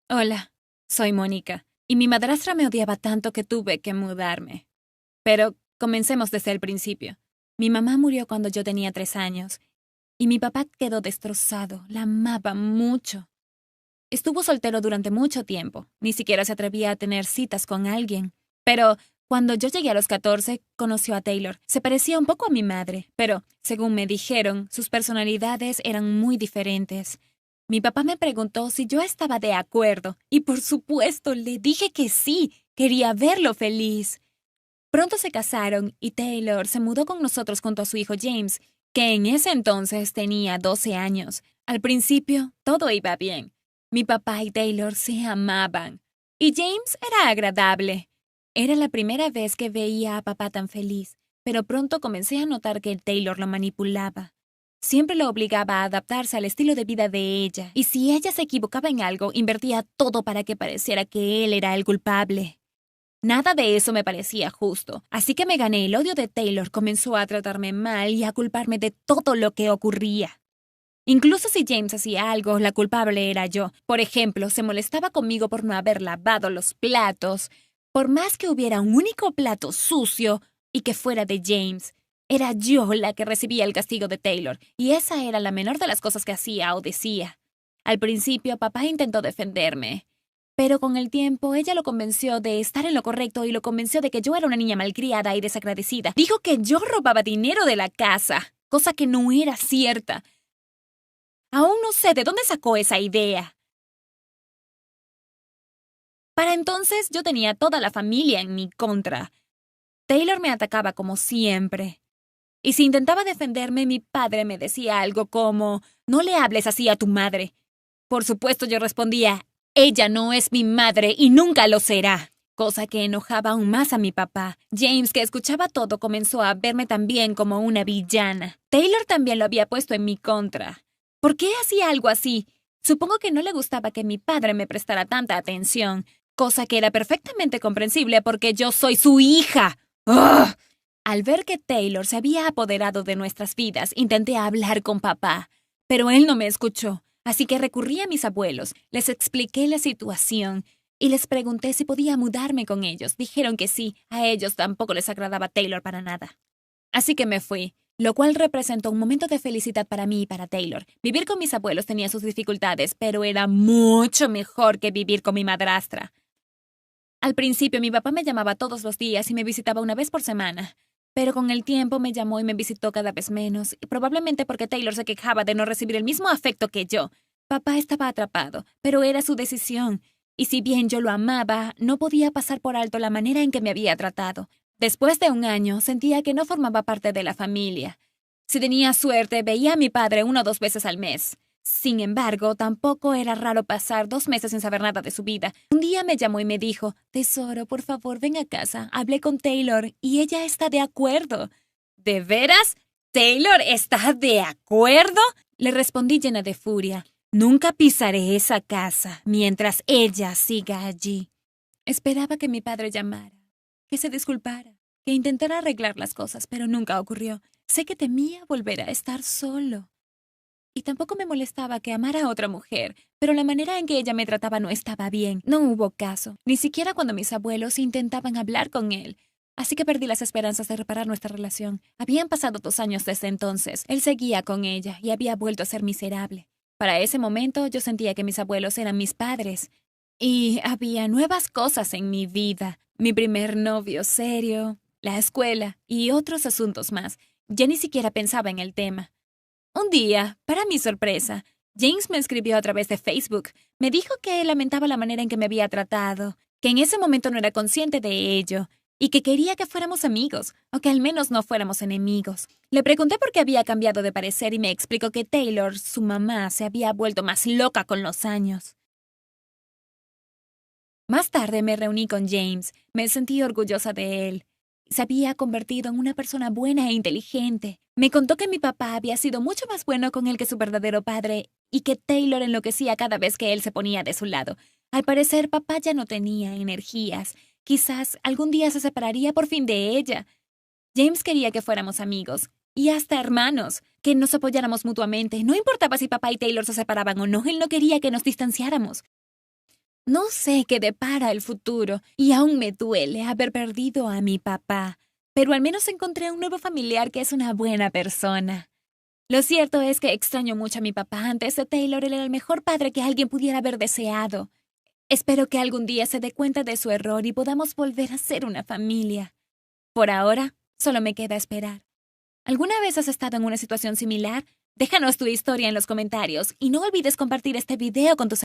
Hola, soy Mónica, y mi madrastra me odiaba tanto que tuve que mudarme. Pero comencemos desde el principio. Mi mamá murió cuando yo tenía 3 años, y mi papá quedó destrozado. La amaba mucho. Estuvo soltero durante mucho tiempo, ni siquiera se atrevía a tener citas con alguien. Pero cuando yo llegué a los 14, conoció a Taylor. Se parecía un poco a mi madre, pero, según me dijeron, sus personalidades eran muy diferentes. Mi papá me preguntó si yo estaba de acuerdo, y por supuesto le dije que sí, quería verlo feliz. Pronto se casaron y Taylor se mudó con nosotros junto a su hijo James, que en ese entonces tenía 12 años. Al principio, todo iba bien. Mi papá y Taylor se amaban. Y James era agradable. Era la primera vez que veía a papá tan feliz, pero pronto comencé a notar que Taylor lo manipulaba. Siempre lo obligaba a adaptarse al estilo de vida de ella, y si ella se equivocaba en algo, invertía todo para que pareciera que él era el culpable. Nada de eso me parecía justo, así que me gané el odio de Taylor. Comenzó a tratarme mal y a culparme de todo lo que ocurría. Incluso si James hacía algo, la culpable era yo. Por ejemplo, se molestaba conmigo por no haber lavado los platos. Por más que hubiera un único plato sucio y que fuera de James, era yo la que recibía el castigo de Taylor, y esa era la menor de las cosas que hacía o decía. Al principio, papá intentó defenderme, pero con el tiempo ella lo convenció de estar en lo correcto y lo convenció de que yo era una niña malcriada y desagradecida. Dijo que yo robaba dinero de la casa, cosa que no era cierta. Aún no sé de dónde sacó esa idea. Para entonces yo tenía toda la familia en mi contra. Taylor me atacaba como siempre. Y si intentaba defenderme, mi padre me decía algo como, «No le hables así a tu madre». Por supuesto yo respondía, «Ella no es mi madre y nunca lo será», cosa que enojaba aún más a mi papá. James, que escuchaba todo, comenzó a verme también como una villana. Taylor también lo había puesto en mi contra. ¿Por qué hacía algo así? Supongo que no le gustaba que mi padre me prestara tanta atención, cosa que era perfectamente comprensible porque yo soy su hija. ¡Ugh! Al ver que Taylor se había apoderado de nuestras vidas, intenté hablar con papá, pero él no me escuchó, así que recurrí a mis abuelos, les expliqué la situación y les pregunté si podía mudarme con ellos. Dijeron que sí, a ellos tampoco les agradaba Taylor para nada. Así que me fui, lo cual representó un momento de felicidad para mí y para Taylor. Vivir con mis abuelos tenía sus dificultades, pero era mucho mejor que vivir con mi madrastra. Al principio mi papá me llamaba todos los días y me visitaba una vez por semana, pero con el tiempo me llamó y me visitó cada vez menos, y probablemente porque Taylor se quejaba de no recibir el mismo afecto que yo. Papá estaba atrapado, pero era su decisión, y si bien yo lo amaba, no podía pasar por alto la manera en que me había tratado. Después de un año, sentía que no formaba parte de la familia. Si tenía suerte, veía a mi padre 1 o 2 veces al mes. Sin embargo, tampoco era raro pasar 2 meses sin saber nada de su vida. Un día me llamó y me dijo, «Tesoro, por favor, ven a casa. Hablé con Taylor y ella está de acuerdo». «¿De veras? ¿Taylor está de acuerdo?», le respondí llena de furia. «Nunca pisaré esa casa mientras ella siga allí». Esperaba que mi padre llamara, que se disculpara, que intentara arreglar las cosas, pero nunca ocurrió. Sé que temía volver a estar solo. Y tampoco me molestaba que amara a otra mujer, pero la manera en que ella me trataba no estaba bien. No hubo caso, ni siquiera cuando mis abuelos intentaban hablar con él. Así que perdí las esperanzas de reparar nuestra relación. Habían pasado 2 años desde entonces. Él seguía con ella y había vuelto a ser miserable. Para ese momento yo sentía que mis abuelos eran mis padres. Y había nuevas cosas en mi vida. Mi primer novio serio, la escuela y otros asuntos más. Ya ni siquiera pensaba en el tema. Un día, para mi sorpresa, James me escribió a través de Facebook. Me dijo que lamentaba la manera en que me había tratado, que en ese momento no era consciente de ello, y que quería que fuéramos amigos, o que al menos no fuéramos enemigos. Le pregunté por qué había cambiado de parecer y me explicó que Taylor, su mamá, se había vuelto más loca con los años. Más tarde me reuní con James. Me sentí orgullosa de él. Se había convertido en una persona buena e inteligente. Me contó que mi papá había sido mucho más bueno con él que su verdadero padre y que Taylor enloquecía cada vez que él se ponía de su lado. Al parecer, papá ya no tenía energías. Quizás algún día se separaría por fin de ella. James quería que fuéramos amigos y hasta hermanos, que nos apoyáramos mutuamente. No importaba si papá y Taylor se separaban o no, él no quería que nos distanciáramos. No sé qué depara el futuro y aún me duele haber perdido a mi papá, pero al menos encontré un nuevo familiar que es una buena persona. Lo cierto es que extraño mucho a mi papá. Antes de Taylor, él era el mejor padre que alguien pudiera haber deseado. Espero que algún día se dé cuenta de su error y podamos volver a ser una familia. Por ahora, solo me queda esperar. ¿Alguna vez has estado en una situación similar? Déjanos tu historia en los comentarios y no olvides compartir este video con tus